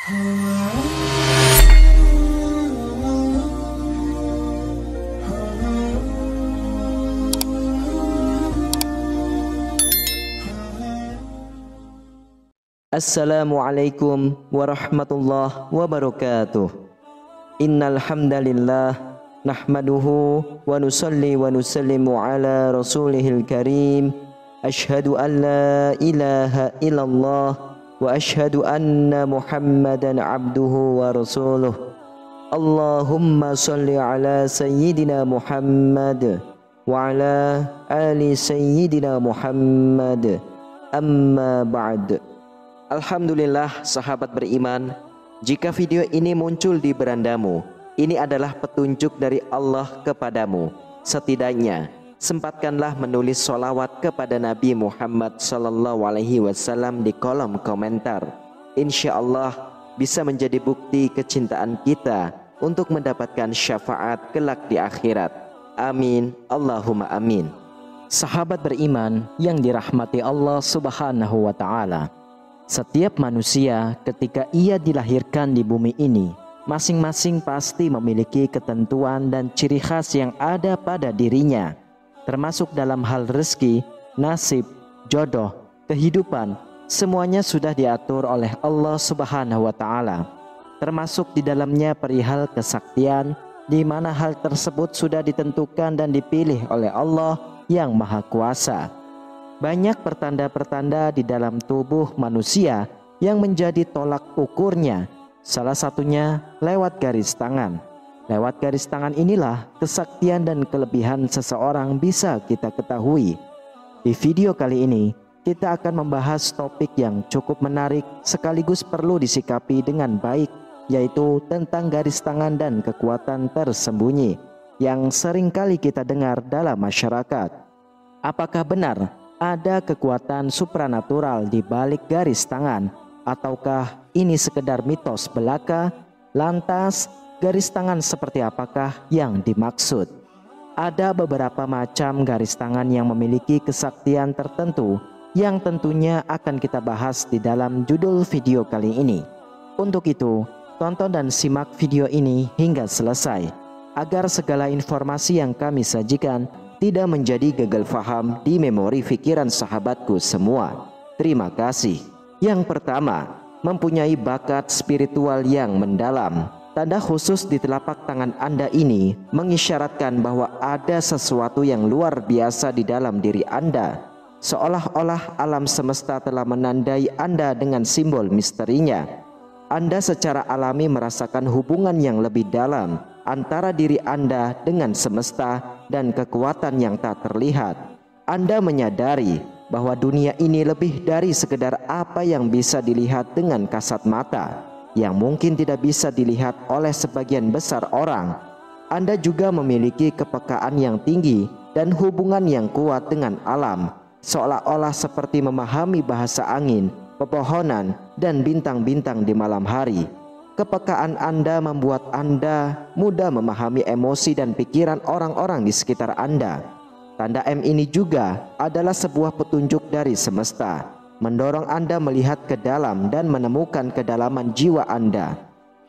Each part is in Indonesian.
Assalamualaikum warahmatullahi wabarakatuh. Innal hamdalillah nahmaduhu wa nusalli wa nusallimu ala rasulihil karim. Asyhadu an la ilaha illallah wa asyhadu anna Muhammadan abduhu wa rasuluh. Allahumma salli ala sayyidina Muhammad wa ala ali sayyidina Muhammad. Amma ba'd. Alhamdulillah sahabat beriman, jika video ini muncul di berandamu, ini adalah petunjuk dari Allah kepadamu. Setidaknya sempatkanlah menulis sholawat kepada Nabi Muhammad SAW di kolom komentar. Insya Allah bisa menjadi bukti kecintaan kita untuk mendapatkan syafaat kelak di akhirat. Amin, Allahumma amin. Sahabat beriman yang dirahmati Allah Subhanahu wa Ta'ala, setiap manusia ketika ia dilahirkan di bumi ini, masing-masing pasti memiliki ketentuan dan ciri khas yang ada pada dirinya, termasuk dalam hal rezeki, nasib, jodoh, kehidupan. Semuanya sudah diatur oleh Allah Subhanahu wa Ta'ala, termasuk di dalamnya perihal kesaktian, di mana hal tersebut sudah ditentukan dan dipilih oleh Allah yang Maha Kuasa. Banyak pertanda-pertanda di dalam tubuh manusia yang menjadi tolak ukurnya. Salah satunya lewat garis tangan. Lewat garis tangan inilah kesaktian dan kelebihan seseorang bisa kita ketahui. Di video kali ini kita akan membahas topik yang cukup menarik sekaligus perlu disikapi dengan baik, yaitu tentang garis tangan dan kekuatan tersembunyi yang seringkali kita dengar dalam masyarakat. Apakah benar ada kekuatan supranatural di balik garis tangan, ataukah ini sekedar mitos belaka? Lantas garis tangan seperti apakah yang dimaksud? Ada beberapa macam garis tangan yang memiliki kesaktian tertentu yang tentunya akan kita bahas di dalam judul video kali ini. Untuk itu, tonton dan simak video ini hingga selesai agar segala informasi yang kami sajikan tidak menjadi gagal faham di memori pikiran sahabatku semua. Terima kasih. Yang pertama, mempunyai bakat spiritual yang mendalam. Tanda khusus di telapak tangan Anda ini mengisyaratkan bahwa ada sesuatu yang luar biasa di dalam diri Anda. Seolah-olah alam semesta telah menandai Anda dengan simbol misterinya. Anda secara alami merasakan hubungan yang lebih dalam antara diri Anda dengan semesta dan kekuatan yang tak terlihat. Anda menyadari bahwa dunia ini lebih dari sekedar apa yang bisa dilihat dengan kasat mata, yang mungkin tidak bisa dilihat oleh sebagian besar orang. Anda juga memiliki kepekaan yang tinggi dan hubungan yang kuat dengan alam, seolah-olah seperti memahami bahasa angin, pepohonan, dan bintang-bintang di malam hari. Kepekaan Anda membuat Anda mudah memahami emosi dan pikiran orang-orang di sekitar Anda. Tanda M ini juga adalah sebuah petunjuk dari semesta, mendorong Anda melihat ke dalam dan menemukan kedalaman jiwa Anda.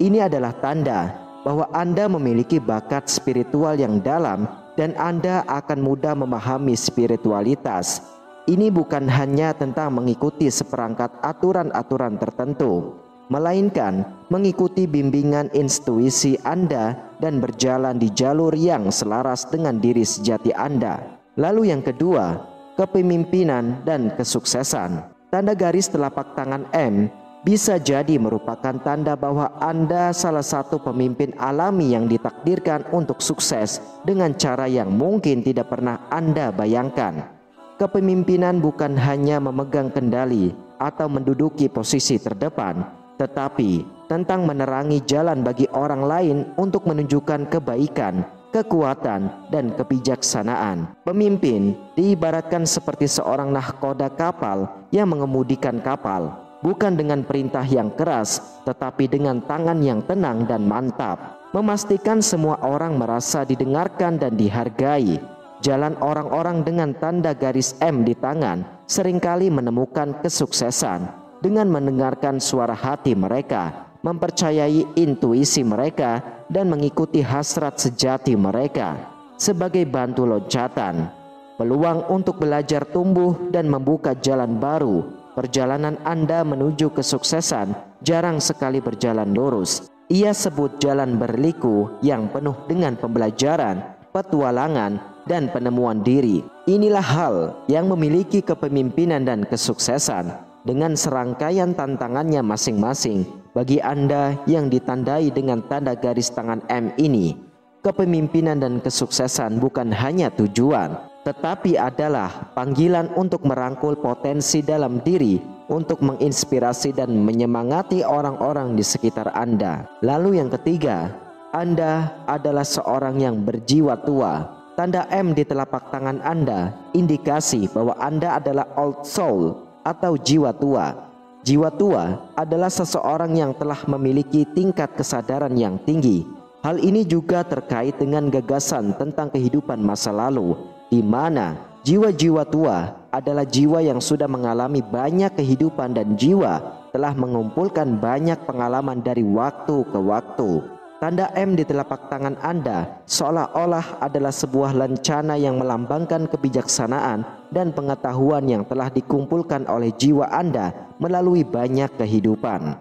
Ini adalah tanda bahwa Anda memiliki bakat spiritual yang dalam dan Anda akan mudah memahami spiritualitas. Ini bukan hanya tentang mengikuti seperangkat aturan-aturan tertentu, melainkan mengikuti bimbingan intuisi Anda dan berjalan di jalur yang selaras dengan diri sejati Anda. Lalu yang kedua, kepemimpinan dan kesuksesan. Tanda garis telapak tangan M bisa jadi merupakan tanda bahwa Anda salah satu pemimpin alami yang ditakdirkan untuk sukses dengan cara yang mungkin tidak pernah Anda bayangkan. Kepemimpinan bukan hanya memegang kendali atau menduduki posisi terdepan, tetapi tentang menerangi jalan bagi orang lain untuk menunjukkan kebaikan, kekuatan, dan kebijaksanaan. Pemimpin diibaratkan seperti seorang nahkoda kapal yang mengemudikan kapal, bukan dengan perintah yang keras, tetapi dengan tangan yang tenang dan mantap, memastikan semua orang merasa didengarkan dan dihargai. Jalan orang-orang dengan tanda garis M di tangan seringkali menemukan kesuksesan dengan mendengarkan suara hati mereka mempercayai intuisi mereka, dan mengikuti hasrat sejati mereka. Sebagai batu loncatan, peluang untuk belajar tumbuh dan membuka jalan baru. Perjalanan Anda menuju kesuksesan jarang sekali berjalan lurus. Ia sebut jalan berliku yang penuh dengan pembelajaran, petualangan, dan penemuan diri. Inilah hal yang memiliki kepemimpinan dan kesuksesan dengan serangkaian tantangannya masing-masing. Bagi Anda yang ditandai dengan tanda garis tangan M ini, kepemimpinan dan kesuksesan bukan hanya tujuan, tetapi adalah panggilan untuk merangkul potensi dalam diri, untuk menginspirasi dan menyemangati orang-orang di sekitar Anda. Lalu yang ketiga, Anda adalah seorang yang berjiwa tua. Tanda M di telapak tangan Anda indikasi bahwa Anda adalah old soul atau jiwa tua. Jiwa tua adalah seseorang yang telah memiliki tingkat kesadaran yang tinggi. Hal ini juga terkait dengan gagasan tentang kehidupan masa lalu, di mana jiwa-jiwa tua adalah jiwa yang sudah mengalami banyak kehidupan dan jiwa telah mengumpulkan banyak pengalaman dari waktu ke waktu. Tanda M di telapak tangan Anda seolah-olah adalah sebuah lencana yang melambangkan kebijaksanaan dan pengetahuan yang telah dikumpulkan oleh jiwa Anda melalui banyak kehidupan.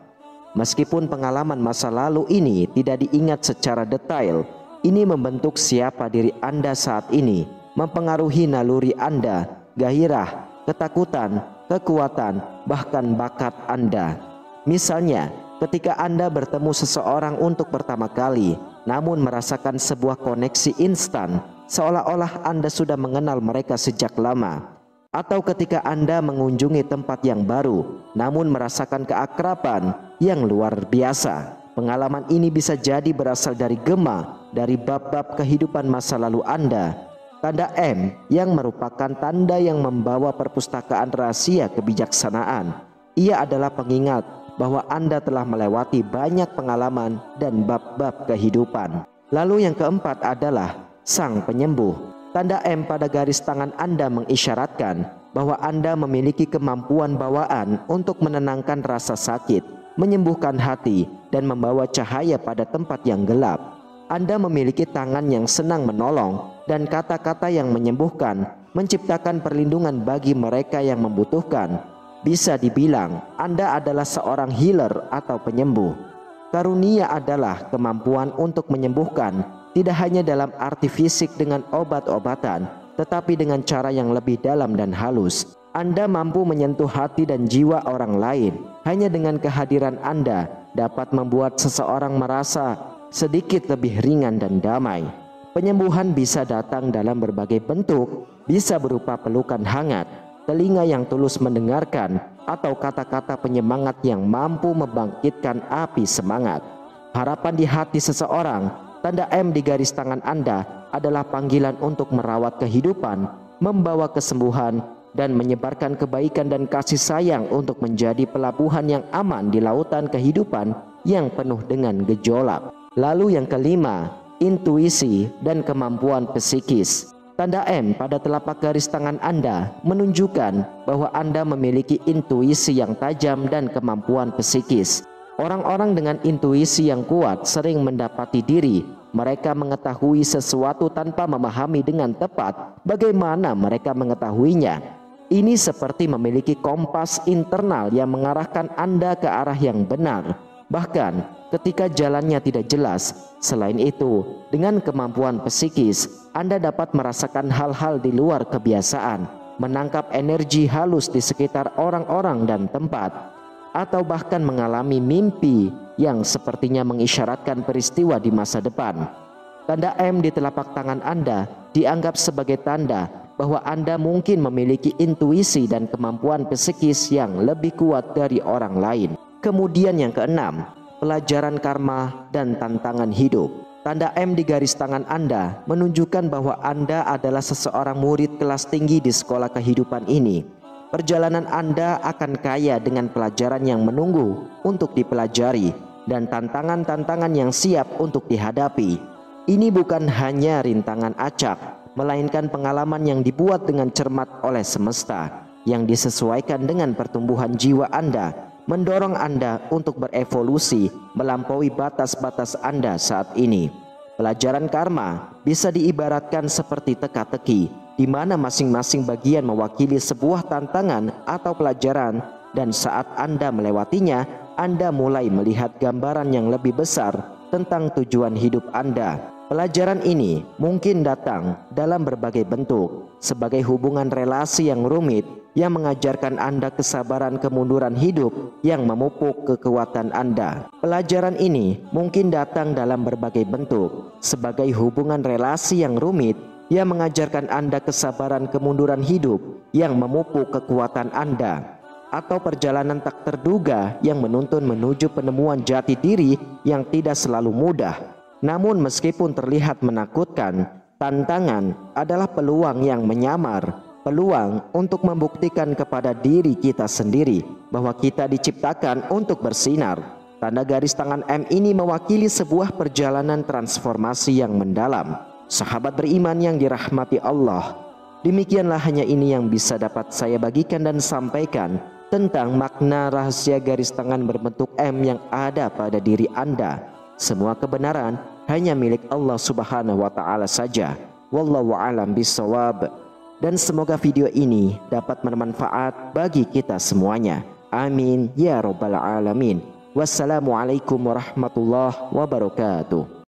Meskipun pengalaman masa lalu ini tidak diingat secara detail, ini membentuk siapa diri Anda saat ini, mempengaruhi naluri Anda, gairah, ketakutan, kekuatan, bahkan bakat Anda. Misalnya, ketika Anda bertemu seseorang untuk pertama kali, namun merasakan sebuah koneksi instan, seolah-olah Anda sudah mengenal mereka sejak lama. Atau ketika Anda mengunjungi tempat yang baru, namun merasakan keakraban yang luar biasa. Pengalaman ini bisa jadi berasal dari gema, dari bab-bab kehidupan masa lalu Anda. Tanda M yang merupakan tanda yang membawa perpustakaan rahasia kebijaksanaan. Ia adalah pengingat bahwa Anda telah melewati banyak pengalaman dan bab-bab kehidupan. Lalu yang keempat adalah sang penyembuh. Tanda M pada garis tangan Anda mengisyaratkan bahwa Anda memiliki kemampuan bawaan untuk menenangkan rasa sakit, menyembuhkan hati, dan membawa cahaya pada tempat yang gelap. Anda memiliki tangan yang senang menolong dan kata-kata yang menyembuhkan, menciptakan perlindungan bagi mereka yang membutuhkan. Bisa dibilang Anda adalah seorang healer atau penyembuh. Karunia adalah kemampuan untuk menyembuhkan, tidak hanya dalam arti fisik dengan obat-obatan, tetapi dengan cara yang lebih dalam dan halus. Anda mampu menyentuh hati dan jiwa orang lain. Hanya dengan kehadiran Anda dapat membuat seseorang merasa sedikit lebih ringan dan damai. Penyembuhan bisa datang dalam berbagai bentuk, bisa berupa pelukan hangat, telinga yang tulus mendengarkan, atau kata-kata penyemangat yang mampu membangkitkan api semangat. Harapan di hati seseorang. Tanda M di garis tangan Anda adalah panggilan untuk merawat kehidupan, membawa kesembuhan, dan menyebarkan kebaikan dan kasih sayang untuk menjadi pelabuhan yang aman di lautan kehidupan yang penuh dengan gejolak. Lalu yang kelima, intuisi dan kemampuan psikis. Tanda M pada telapak garis tangan Anda menunjukkan bahwa Anda memiliki intuisi yang tajam dan kemampuan psikis. Orang-orang dengan intuisi yang kuat sering mendapati diri mereka mengetahui sesuatu tanpa memahami dengan tepat bagaimana mereka mengetahuinya. Ini seperti memiliki kompas internal yang mengarahkan Anda ke arah yang benar, bahkan ketika jalannya tidak jelas. Selain itu, dengan kemampuan psikis, Anda dapat merasakan hal-hal di luar kebiasaan, menangkap energi halus di sekitar orang-orang dan tempat, atau bahkan mengalami mimpi yang sepertinya mengisyaratkan peristiwa di masa depan. Tanda M di telapak tangan Anda dianggap sebagai tanda bahwa Anda mungkin memiliki intuisi dan kemampuan psikis yang lebih kuat dari orang lain. Kemudian yang keenam, pelajaran karma dan tantangan hidup. Tanda M di garis tangan Anda menunjukkan bahwa Anda adalah seseorang murid kelas tinggi di sekolah kehidupan ini. Perjalanan Anda akan kaya dengan pelajaran yang menunggu untuk dipelajari dan tantangan-tantangan yang siap untuk dihadapi. Ini bukan hanya rintangan acak, melainkan pengalaman yang dibuat dengan cermat oleh semesta, yang disesuaikan dengan pertumbuhan jiwa Anda mendorong Anda untuk berevolusi melampaui batas-batas Anda saat ini. Pelajaran karma bisa diibaratkan seperti teka-teki, di mana masing-masing bagian mewakili sebuah tantangan atau pelajaran, dan saat Anda melewatinya, Anda mulai melihat gambaran yang lebih besar tentang tujuan hidup Anda. Pelajaran ini mungkin datang dalam berbagai bentuk, sebagai hubungan relasi yang rumit yang mengajarkan Anda kesabaran kemunduran hidup yang memupuk kekuatan Anda. Pelajaran ini mungkin datang dalam berbagai bentuk, sebagai hubungan relasi yang rumit yang mengajarkan Anda kesabaran kemunduran hidup yang memupuk kekuatan Anda, atau perjalanan tak terduga yang menuntun menuju penemuan jati diri yang tidak selalu mudah. Namun meskipun terlihat menakutkan, tantangan adalah peluang yang menyamar, peluang untuk membuktikan kepada diri kita sendiri bahwa kita diciptakan untuk bersinar. Tanda garis tangan M ini mewakili sebuah perjalanan transformasi yang mendalam. Sahabat beriman yang dirahmati Allah, demikianlah hanya ini yang bisa dapat saya bagikan dan sampaikan tentang makna rahasia garis tangan berbentuk M yang ada pada diri Anda. Semua kebenaran hanya milik Allah Subhanahu wa Ta'ala saja. Wallahu a'lam bishawab. Dan semoga video ini dapat bermanfaat bagi kita semuanya. Amin ya rabbal alamin. Wassalamualaikum warahmatullahi wabarakatuh.